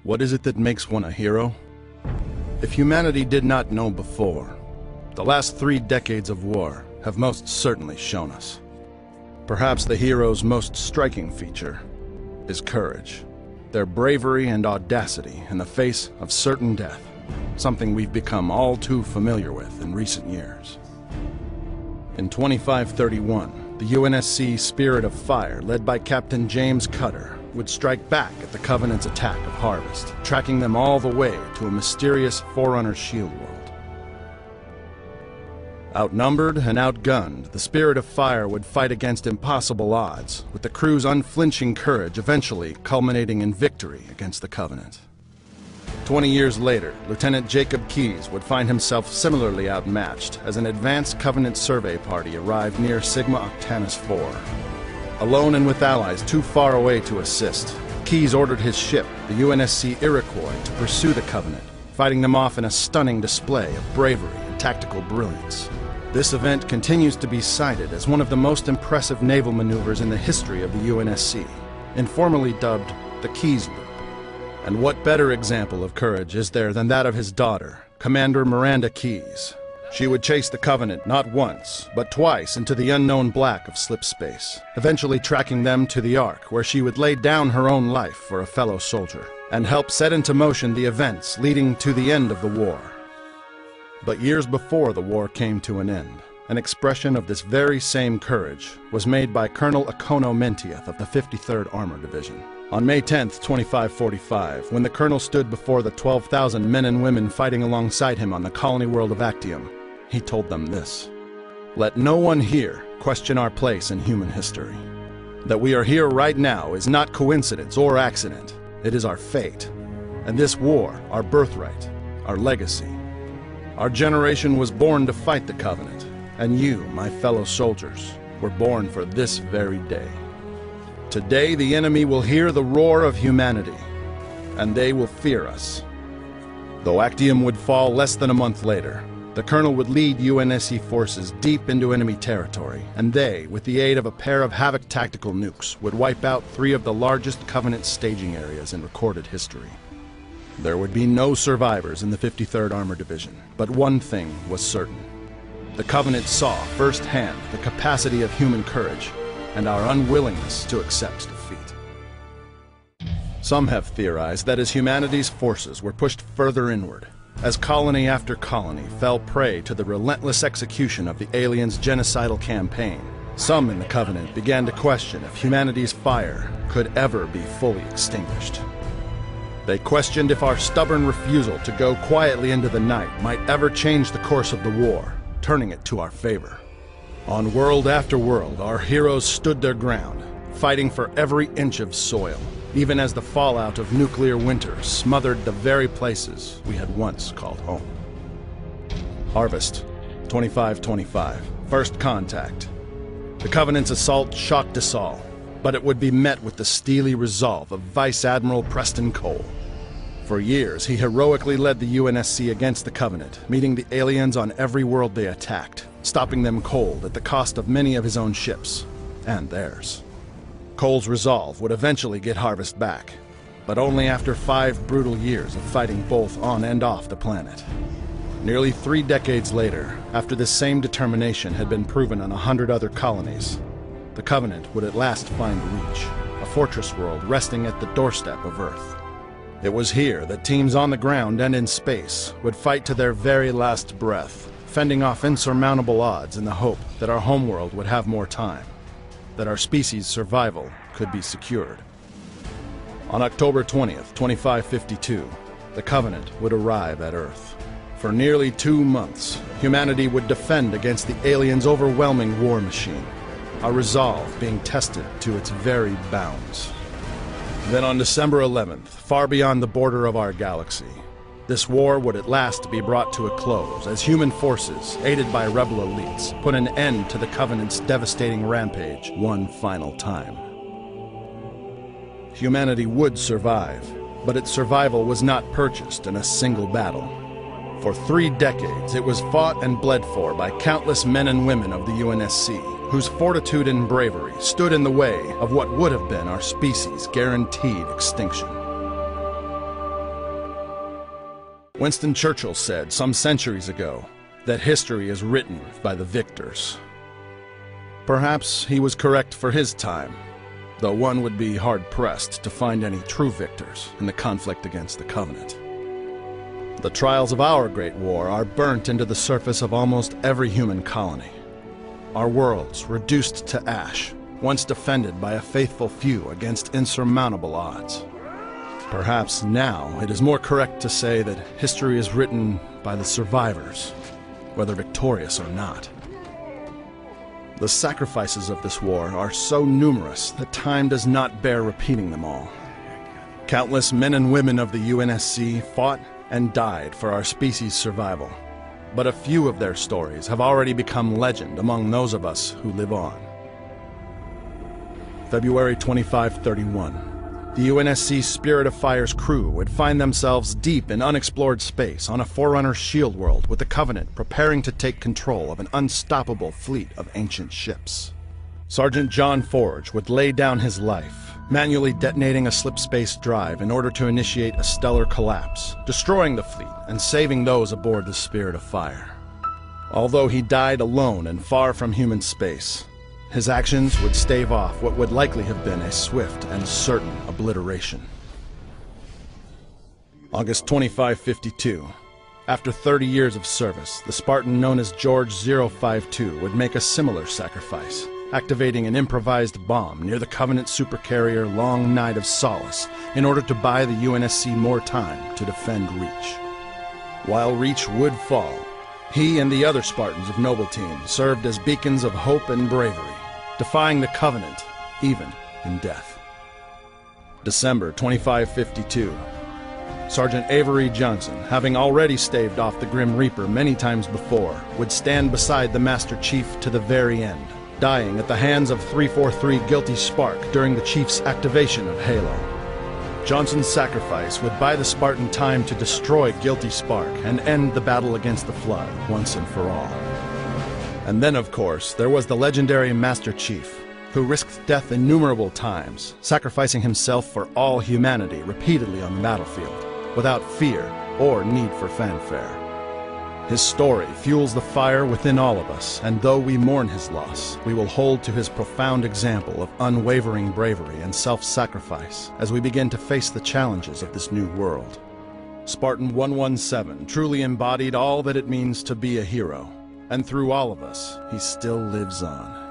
What is it that makes one a hero? If humanity did not know before, the last 3 decades of war have most certainly shown us. Perhaps the hero's most striking feature is courage. Their bravery and audacity in the face of certain death, something we've become all too familiar with in recent years. In 2531, the UNSC Spirit of Fire, led by Captain James Cutter, would strike back at the Covenant's attack of Harvest, tracking them all the way to a mysterious Forerunner shield world. Outnumbered and outgunned, the Spirit of Fire would fight against impossible odds, with the crew's unflinching courage eventually culminating in victory against the Covenant. 20 years later, Lieutenant Jacob Keyes would find himself similarly outmatched as an advanced Covenant survey party arrived near Sigma Octantis IV. Alone and with allies too far away to assist, Keyes ordered his ship, the UNSC Iroquois, to pursue the Covenant, fighting them off in a stunning display of bravery and tactical brilliance. This event continues to be cited as one of the most impressive naval maneuvers in the history of the UNSC, informally dubbed the Keyes Loop. And what better example of courage is there than that of his daughter, Commander Miranda Keyes? She would chase the Covenant not once, but twice into the unknown black of slip space, eventually tracking them to the Ark, where she would lay down her own life for a fellow soldier, and help set into motion the events leading to the end of the war. But years before the war came to an end, an expression of this very same courage was made by Colonel Akono Mentieth of the 53rd Armored Division. On May 10, 2545, when the colonel stood before the 12,000 men and women fighting alongside him on the colony world of Actium, he told them this: "Let no one here question our place in human history. That we are here right now is not coincidence or accident. It is our fate. And this war, our birthright, our legacy. Our generation was born to fight the Covenant, and you, my fellow soldiers, were born for this very day. Today the enemy will hear the roar of humanity, and they will fear us." Though Actium would fall less than a month later, the colonel would lead UNSC forces deep into enemy territory, and they, with the aid of a pair of Havoc tactical nukes, would wipe out 3 of the largest Covenant staging areas in recorded history. There would be no survivors in the 53rd Armored Division, but one thing was certain. The Covenant saw firsthand the capacity of human courage and our unwillingness to accept defeat. Some have theorized that as humanity's forces were pushed further inward, as colony after colony fell prey to the relentless execution of the aliens' genocidal campaign, some in the Covenant began to question if humanity's fire could ever be fully extinguished. They questioned if our stubborn refusal to go quietly into the night might ever change the course of the war, turning it to our favor. On world after world, our heroes stood their ground, fighting for every inch of soil, even as the fallout of nuclear winter smothered the very places we had once called home. Harvest, 2525, first contact. The Covenant's assault shocked us all, but it would be met with the steely resolve of Vice Admiral Preston Cole. For years, he heroically led the UNSC against the Covenant, meeting the aliens on every world they attacked, stopping them cold at the cost of many of his own ships, and theirs. Cole's resolve would eventually get Harvest back, but only after 5 brutal years of fighting both on and off the planet. Nearly 3 decades later, after this same determination had been proven on 100 other colonies, the Covenant would at last find Reach, a fortress world resting at the doorstep of Earth. It was here that teams on the ground and in space would fight to their very last breath, fending off insurmountable odds in the hope that our homeworld would have more time, that our species' survival could be secured. On October 20th, 2552, the Covenant would arrive at Earth. For nearly 2 months, humanity would defend against the aliens' overwhelming war machine, our resolve being tested to its very bounds. Then on December 11th, far beyond the border of our galaxy, this war would at last be brought to a close as human forces, aided by rebel elites, put an end to the Covenant's devastating rampage one final time. Humanity would survive, but its survival was not purchased in a single battle. For 3 decades, it was fought and bled for by countless men and women of the UNSC, whose fortitude and bravery stood in the way of what would have been our species' guaranteed extinction. Winston Churchill said some centuries ago that history is written by the victors. Perhaps he was correct for his time, though one would be hard-pressed to find any true victors in the conflict against the Covenant. The trials of our Great War are burnt into the surface of almost every human colony. Our worlds reduced to ash, once defended by a faithful few against insurmountable odds. Perhaps now it is more correct to say that history is written by the survivors, whether victorious or not. The sacrifices of this war are so numerous that time does not bear repeating them all. Countless men and women of the UNSC fought and died for our species' survival, but a few of their stories have already become legend among those of us who live on. February 2531. The UNSC Spirit of Fire's crew would find themselves deep in unexplored space on a Forerunner shield world with the Covenant preparing to take control of an unstoppable fleet of ancient ships. Sergeant John Forge would lay down his life, manually detonating a slipspace drive in order to initiate a stellar collapse, destroying the fleet and saving those aboard the Spirit of Fire. Although he died alone and far from human space, his actions would stave off what would likely have been a swift and certain obliteration. August 2552. After 30 years of service, the Spartan known as George 052 would make a similar sacrifice, activating an improvised bomb near the Covenant supercarrier Long Night of Solace in order to buy the UNSC more time to defend Reach. While Reach would fall, he and the other Spartans of Noble Team served as beacons of hope and bravery, defying the Covenant, even in death. December 2552. Sergeant Avery Johnson, having already staved off the Grim Reaper many times before, would stand beside the Master Chief to the very end, dying at the hands of 343 Guilty Spark during the Chief's activation of Halo. Johnson's sacrifice would buy the Spartan time to destroy Guilty Spark and end the battle against the Flood once and for all. And then, of course, there was the legendary Master Chief, who risked death innumerable times, sacrificing himself for all humanity repeatedly on the battlefield, without fear or need for fanfare. His story fuels the fire within all of us, and though we mourn his loss, we will hold to his profound example of unwavering bravery and self-sacrifice as we begin to face the challenges of this new world. Spartan 117 truly embodied all that it means to be a hero, and through all of us, he still lives on.